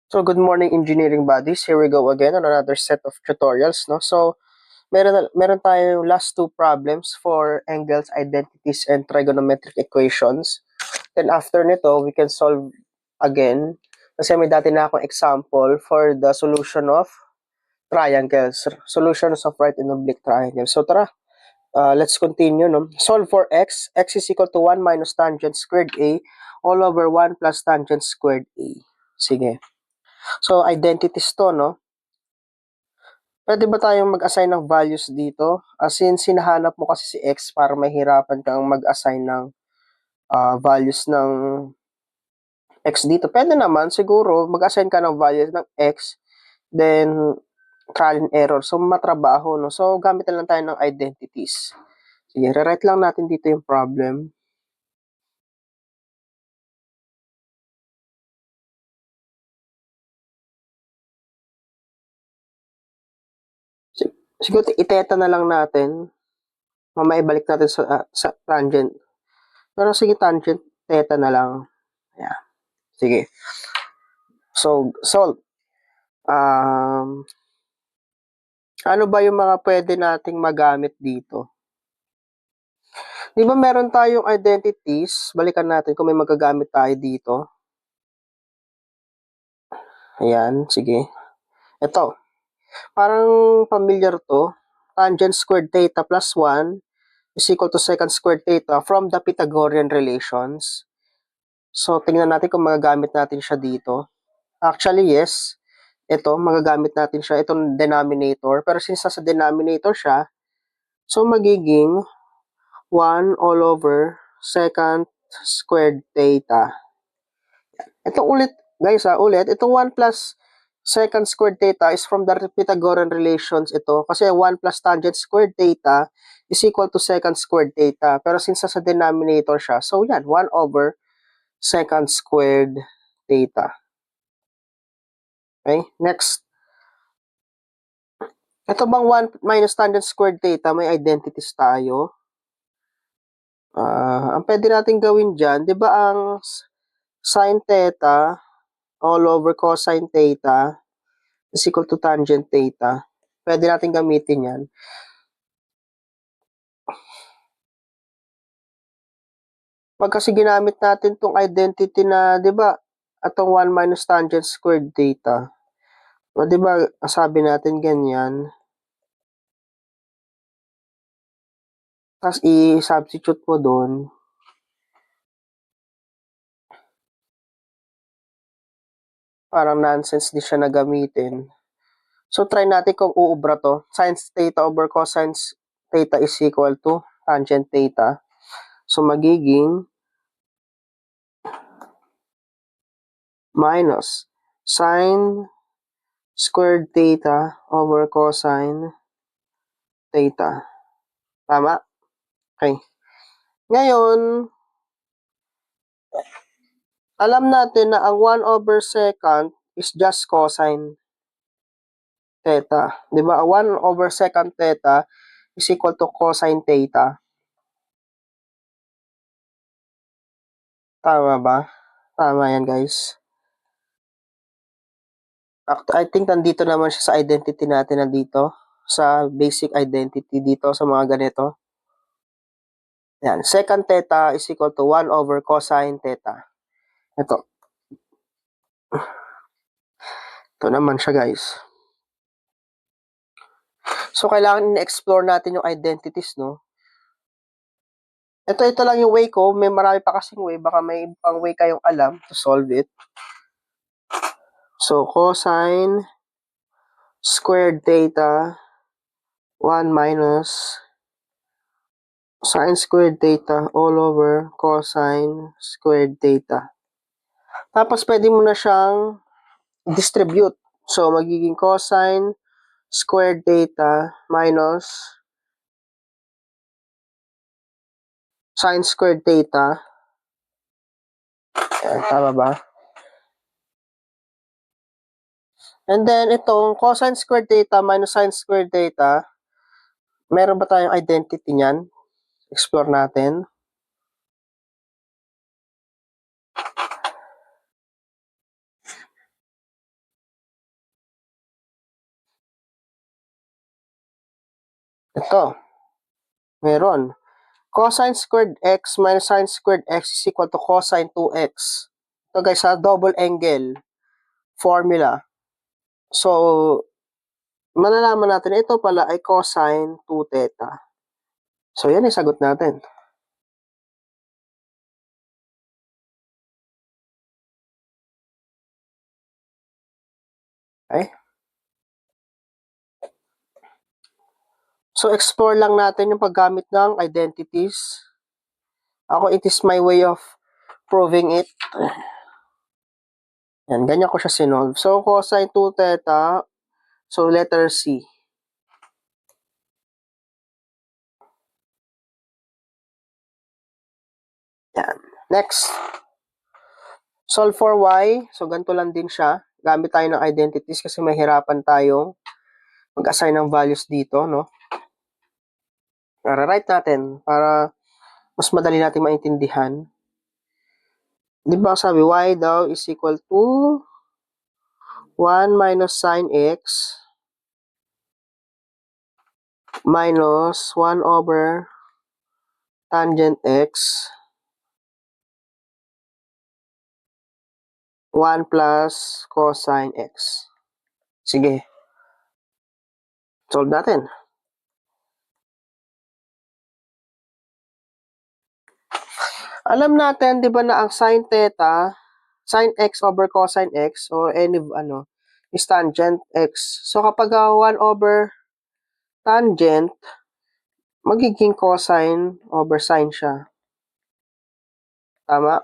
So, good morning engineering buddies. Here we go again on another set of tutorials, no? So, meron tayo last two problems for angles, identities, and trigonometric equations. Then after nito, we can solve again. Kasi may dati na akong example for the solution of triangles, solutions of right and oblique triangles. So, tara, let's continue, no? Solve for x. X is equal to 1 minus tangent squared a all over 1 plus tangent squared a. Sige. So, identities to, no? Pwede ba tayong mag-assign ng values dito? As in, sinahanap mo kasi si x para mahirapan kang mag-assign ng values ng x dito. Pwede naman, siguro, mag-assign ka ng values ng x, then trial and error. So, matrabaho, no? So, gamit na lang tayo ng identities. Sige, rewrite lang natin dito yung problem. Siguro, iteta na lang natin. Mamaya ibalik natin sa tangent. Pero sige, tangent, theta na lang. Ayan. Sige. So, solve. Ano ba yung mga pwede nating magamit dito? Di ba meron tayong identities? Balikan natin kung may magagamit tayo dito. Ayan, sige. Ito. Parang familiar to. Tangent squared theta plus 1 is equal to secant squared theta from the Pythagorean relations. So, tingnan natin kung magagamit natin siya dito. Actually, yes. Ito, magagamit natin siya. Itong denominator. Pero since sa denominator siya, so magiging 1 all over secant squared theta. Ito ulit, guys ulit. Itong 1 plus secant squared theta is from the Pythagorean relations ito. Kasi 1 plus tangent squared theta is equal to secant squared theta. Pero since sa denominator siya, so yan, 1 over secant squared theta. Okay, next. Ito bang 1 minus tangent squared theta, may identities tayo. Ang pwede natin gawin dyan, di ba ang sin theta all over cosine theta is equal to tangent theta. Pwede natin gamitin yan. Pag kasi ginamit natin tong identity na, di ba, atong 1 minus tangent squared theta. O, di ba, sabi natin ganyan. Tapos i-substitute mo doon. Parang nonsense di siya nagamitin. So, try natin kung uubra to. Sin theta over cosine theta is equal to tangent theta. So, magiging minus sin squared theta over cosine theta. Tama? Okay. Ngayon, alam natin na ang 1 over secant is just cosine theta. Di ba? 1 over secant theta is equal to cosine theta. Tama ba? Tama yan, guys. I think nandito naman siya sa identity natin nandito. Sa basic identity dito sa mga ganito. Yan. Secant theta is equal to 1 over cosine theta. Ito. Ito naman siya, guys. So, kailangan i-explore natin yung identities, no? Ito lang yung way ko. May marami pa kasing way. Baka may pang way kayong alam to solve it. So, cosine squared theta 1 minus sin squared theta all over cosine squared theta. Tapos, pwede mo na siyang distribute. So, magiging cosine squared theta minus sin squared theta. Ayan, tama ba? And then, itong cosine squared theta minus sin squared theta, meron ba tayong identity niyan? Explore natin. Ito, meron. Cosine squared x minus sine squared x is equal to cosine 2x. Ito guys, sa double angle formula. So, malalaman natin ito pala ay cosine 2 theta. So, yan ay sagot natin. Okay? So, explore lang natin yung paggamit ng identities. Ako, it is my way of proving it. Yan, ganyan ko siya sinolve. So, cosine 2 theta. So, letter C. Yan. Next. Solve for y. So, ganito lang din siya. Gamit tayo ng identities kasi mahirapan tayong mag-assign ng values dito, no? Write natin para mas madali natin maintindihan. Di ba sabi, y daw is equal to 1 minus sine x minus 1 over tangent x 1 plus cosine x. Sige. Solve natin. Alam natin, di ba na ang sine theta, sine x over cosine x, or any, is tangent x. So, kapag 1 over tangent, magiging cosine over sine siya. Tama?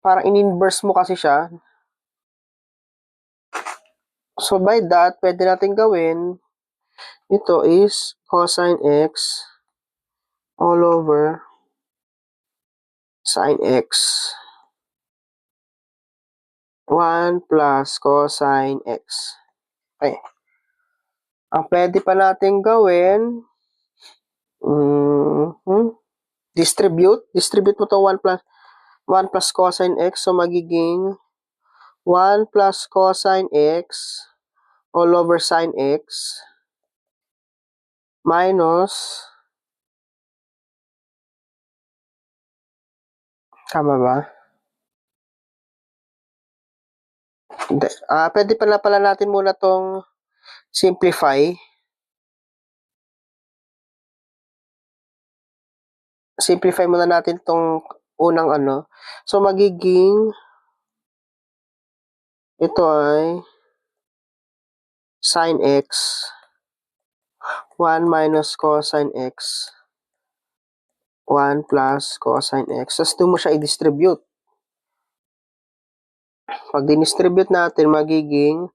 Parang in-inverse mo kasi siya. So, by that, pwede natin gawin, ito is cosine x all over sine x. 1 plus cosine x. Okay. Ang pwede pa natin gawin, distribute. Distribute mo to 1 plus cosine x. So, magiging 1 plus cosine x all over sine x minus, tama ba? Pwede pala natin muna tong simplify. Simplify muna natin tong unang So, magiging, ito ay sine x 1 minus cosine x 1 plus cosine x. Tapos doon mo siya i-distribute. Pag dinistribute natin, magiging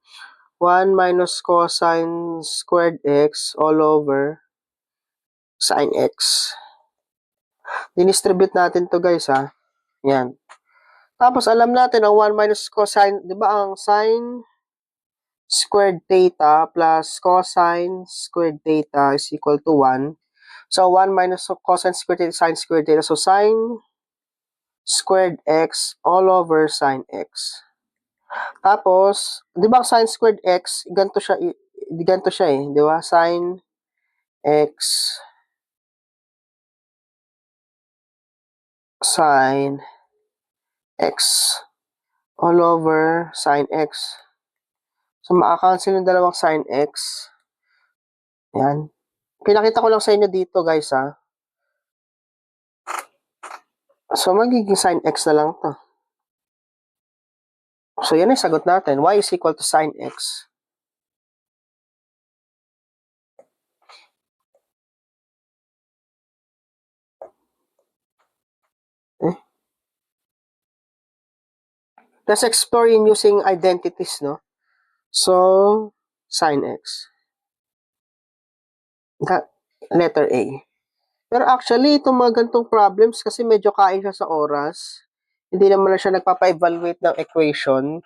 1 minus cosine squared x all over sine x. Dinistribute natin to guys ha. Yan. Tapos alam natin ang 1 minus cosine, di ba ang sine squared theta plus cosine squared theta is equal to 1. So 1 minus cosine squared theta, sine squared theta. So sine squared x all over sine x. Tapos, di ba ang sine squared x, ganito siya eh, di ba? Sine x sine x all over sine x. So, makakancel yung dalawang sine x. Yan. Pinakita ko lang sa inyo dito, guys, ha. So, magiging sine x na lang to. So, yan ay sagot natin. Y is equal to sine x. Let's explore in using identities, no? So, sine x. Letter A. Pero actually, itong mga ganitong problems kasi medyo kain siya sa oras. Hindi naman na siya nagpapa-evaluate ng equation.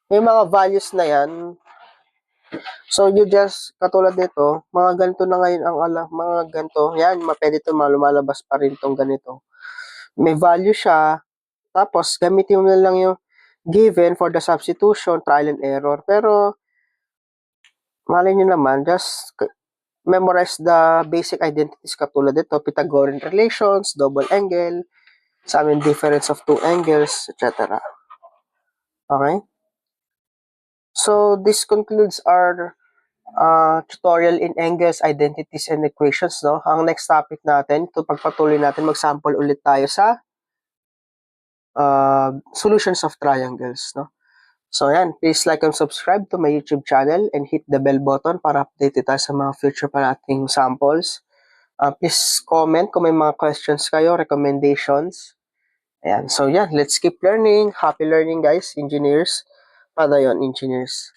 May mga values na yan. So, you just, katulad nito, mga ganito na ngayon ang mga ganito. Yan, pwede ito lumalabas pa rin itong ganito. May value siya. Tapos, gamitin mo na lang yung given for the substitution, trial and error. Pero, Malay nyo naman, just memorize the basic identities katulad ito, Pythagorean relations, double angle, difference of two angles, etc. Okay? So, this concludes our tutorial in angles, identities, and equations. No? Ang next topic natin, ito pagpatuloy natin, mag-sample ulit tayo sa solutions of triangles. No? So, yan. Please like and subscribe to my YouTube channel and hit the bell button para update tayo sa mga future pa nating samples. Please comment kung may mga questions kayo, recommendations. Ayan. So, yan. Let's keep learning. Happy learning, guys. Engineers. Padayon, engineers.